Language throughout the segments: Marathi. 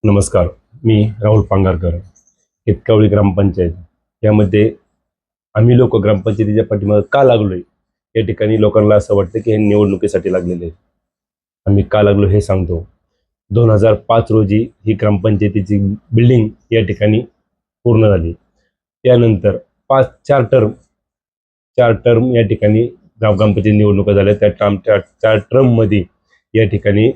नमस्कार. मी राहुल पांगारकर. केतकावळी ग्रामपंचायत यामध्ये आम्ही लोक ग्रामपंचायतीच्या पाठीमागे का लागलोय, या ठिकाणी लोकांना असं वाटतं की हे निवडणुकीसाठी लागलेले आहेत. आम्ही का लागलो हे सांगतो. 2005 रोजी ही ग्रामपंचायतीची बिल्डिंग या ठिकाणी पूर्ण झाली. त्यानंतर 4 टर्म या ठिकाणी ग्रामपंचायत निवडणुका झाल्या. त्या 4 टर्ममध्ये या ठिकाणी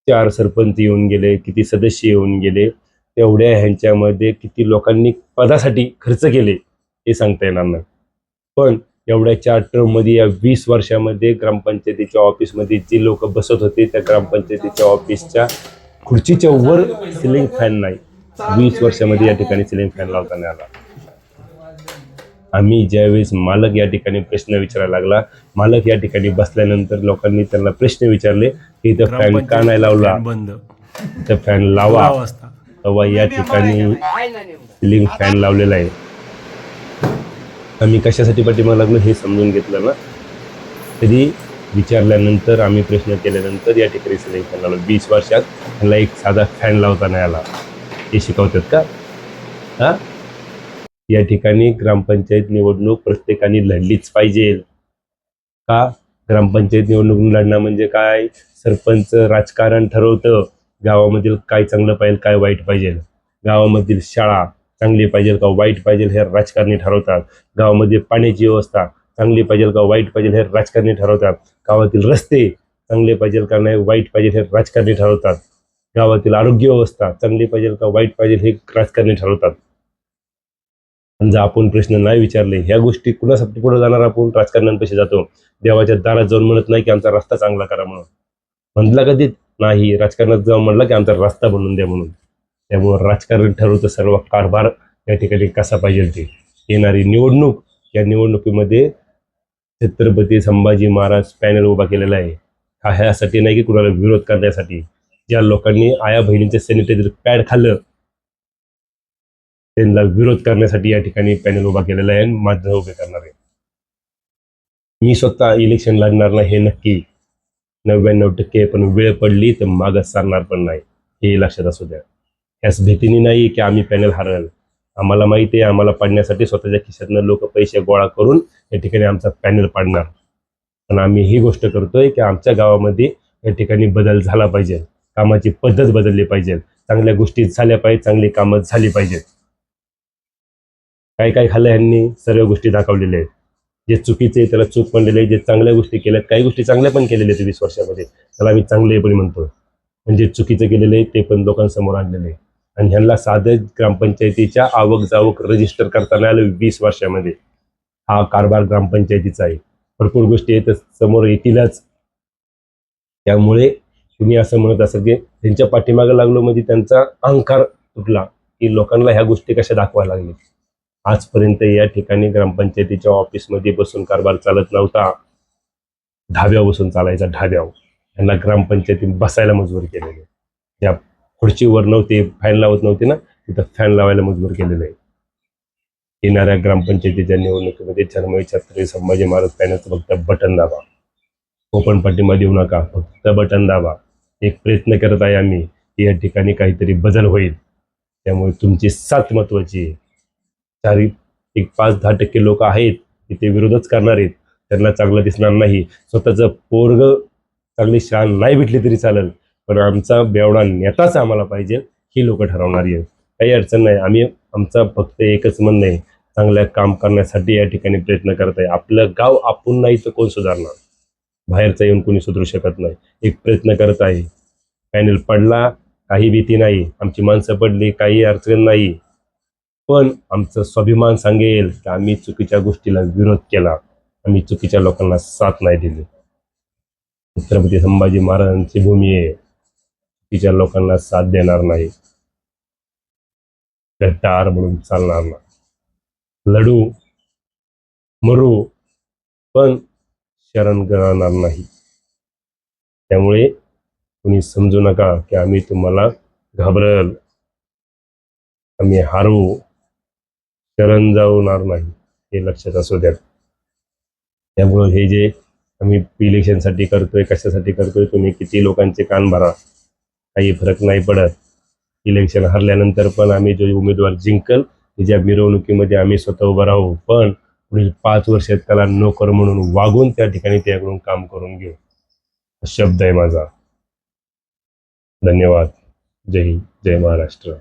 4 सरपंच येऊन गेले, किती सदस्य येऊन गेले, तेवढ्या ह्यांच्यामध्ये किती लोकांनी पदासाठी खर्च केले हे सांगता येणार नाही. पण एवढ्या 4 टर्ममध्ये या 20 वर्षामध्ये ग्रामपंचायतीच्या ऑफिसमध्ये जे लोक बसत होते त्या ग्रामपंचायतीच्या ऑफिसच्या खुर्चीच्या वर सिलिंग फॅन नाही. 20 वर्षामध्ये या ठिकाणी सिलिंग फॅन लावता नाही आला. आम्ही ज्यावेळेस मालक या ठिकाणी प्रश्न विचारायला लागला, मालक या ठिकाणी बसल्यानंतर लोकांनी त्यांना प्रश्न विचारले की इथं फॅन का नाही लावला, इथं फॅन लावा. तेव्हा या ठिकाणी सिलिंग फॅन लावलेला आहे. आम्ही कशासाठी पाठीमागे लागलो हे समजून घेतलं ना. तरी विचारल्यानंतर आम्ही प्रश्न केल्यानंतर या ठिकाणी सिलिंग फॅन लावला. 20 वर्षात त्यांना एक साधा फॅन लावता नाही आला. हे शिकवतात का? हा, या ठिकाणी ग्रामपंचायत निवडणूक प्रत्येकाने लढलीच पाहिजे. का? ग्रामपंचायत निवडणूक लढणं म्हणजे काय? सरपंच राजकारण ठरवतं गावामधील काय चांगलं पाहिजे काय वाईट पाहिजे. गावामधील शाळा चांगली पाहिजे का वाईट पाहिजे हे राजकारणी ठरवतात. गावामध्ये पाण्याची व्यवस्था चांगली पाहिजे का वाईट पाहिजे हे राजकारणी ठरवतात. गावातील रस्ते चांगले पाहिजे का नाही वाईट पाहिजे हे राजकारणी ठरवतात. गावातील आरोग्य व्यवस्था चांगली पाहिजे का वाईट पाहिजे हे राजकारणी ठरवतात. जर आपण प्रश्न नाही विचारले, ह्या गोष्टी कुणासाठी पुढे जाणार? आपण राजकारण्यांपाशी जातो, देवाच्या दारात जाऊन म्हणत नाही की आमचा रस्ता चांगला करा म्हणून. म्हणला कधी नाही. राजकारणात जाऊन म्हणला की आमचा रस्ता बनवून द्या म्हणून. त्यामुळे राजकारण ठरवतं सर्व कारभार या ठिकाणी कसा पाहिजे ते. येणारी निवडणूक, या निवडणुकीमध्ये छत्रपती संभाजी महाराज पॅनल उभा केलेला आहे. हा ह्यासाठी नाही की कुणाला विरोध करण्यासाठी. ज्या लोकांनी आया बहिणींचे सॅनिटायझर पॅड खाल्लं त्यांना विरोध करण्यासाठी या ठिकाणी पॅनल उभा केलेला आहे आणि माझं उभे करणार आहे. मी स्वतः इलेक्शन लढणार नाही हे नक्की 99%. पण वेळ पडली तर मागं सरणार पण नाही, हे लक्षात असू द्या. याच भीतीने नाही की आम्ही पॅनल हारल. आम्हाला माहिती आहे आम्हाला पाडण्यासाठी स्वतःच्या खिशातनं लोक पैसे गोळा करून या ठिकाणी आमचा पॅनल पाडणार. पण आम्ही ही गोष्ट करतोय की आमच्या गावामध्ये या ठिकाणी बदल झाला पाहिजे. कामाची पद्धत बदलली पाहिजे. चांगल्या गोष्टी झाल्या पाहिजे, चांगली कामं झाली पाहिजेत. काय काय खाल्लं ह्यांनी सर्व गोष्टी दाखवलेल्या आहेत. जे चुकीचे आहे त्याला चूक म्हणलेले आहे, जे चांगल्या गोष्टी केल्यात काही गोष्टी चांगल्या पण केलेल्या आहेत 20 वर्षामध्ये, त्याला आम्ही चांगले पण म्हणतो. म्हणजे चुकीचं केलेलं आहे ते पण लोकांसमोर आणलेलं आहे. आणि ह्यांना साधं ग्रामपंचायतीच्या आवक जावक रजिस्टर करताना आलं 20 वर्षामध्ये. हा कारभार ग्रामपंचायतीचा आहे. भरपूर गोष्टी आहेत समोर येतीलच. त्यामुळे तुम्ही असं म्हणत असाल की त्यांच्या पाठीमागे लागलो म्हणजे त्यांचा अहंकार तुटला की लोकांना ह्या गोष्टी कशा दाखवायला लागल्या. आजपर्यंत या ठिकाणी ग्रामपंचायतीच्या ऑफिसमध्ये बसून कारभार चालत नव्हता. ढाब्यावर बसून चालायचा. ढाब्यावर यांना ग्रामपंचायतीत बसायला मजबूर केलेले. ज्या खुर्चीवर नव्हते, फॅन लावत नव्हते ना, तिथं फॅन लावायला मजबूर केलेलं आहे. येणाऱ्या ग्रामपंचायतीच्या निवडणुकीमध्ये छत्रपती छत्रपती संभाजी महाराज पॅनलचं फक्त बटन दाबा. ओपन पाठिंबा देऊ नका, फक्त बटन दाबा. एक प्रयत्न करत आहे आम्ही की या ठिकाणी काहीतरी बदल होईल. त्यामुळे तुमची साथ महत्वाची आहे. चारी एक 5-10% लोक आहेत की ते विरोधच करणार आहेत. त्यांना चांगलं दिसणार नाही. स्वतःचं पोरग चांगली शान नाही भेटली तरी चालेल, पण आमचा बेवडा नेताच आम्हाला पाहिजे ही लोक ठरवणारी आहेत. काही अडचण नाही. आम्ही आमचा फक्त एकच म्हणणं आहे, चांगलं काम करण्यासाठी या ठिकाणी प्रयत्न करत आहे. आपलं गाव आपण नाही तर कोण सुधारणार? बाहेरचा येऊन कोणी सुधरू शकत नाही. एक प्रयत्न करत आहे. पॅनल पडला काही भीती नाही, आमची माणसं पडली काही अडचण नाही. पण आमचं स्वाभिमान सांगेल की आम्ही चुकीच्या गोष्टीला विरोध केला, आम्ही चुकीच्या लोकांना साथ नाही दिली. छत्रपती संभाजी महाराजांची भूमी आहे, चुकीच्या लोकांना साथ देणार नाही. गद्दार म्हणून चालणार नाही. लढू मरू पण शरण गळणार नाही. त्यामुळे कुणी समजू नका की आम्ही तुम्हाला घाबरल, आम्ही हारू, शरण जाणार नाही, हे लक्षात असू द्या. त्यामुळे हे जे आम्ही इलेक्शनसाठी करतोय कशासाठी करतोय, तुम्ही किती लोकांचे कान भरा, काही फरक नाही पडत. इलेक्शन हरल्यानंतर पण आम्ही जो उमेदवार जिंकल त्याच्या मिरवणुकीमध्ये आम्ही स्वतः उभं राहू, पण पुढील 5 वर्षात त्याला नोकर म्हणून वागून त्या ठिकाणी त्याकडून काम करून घेऊ, शब्द आहे माझा. धन्यवाद. जय हिंद, जय महाराष्ट्र.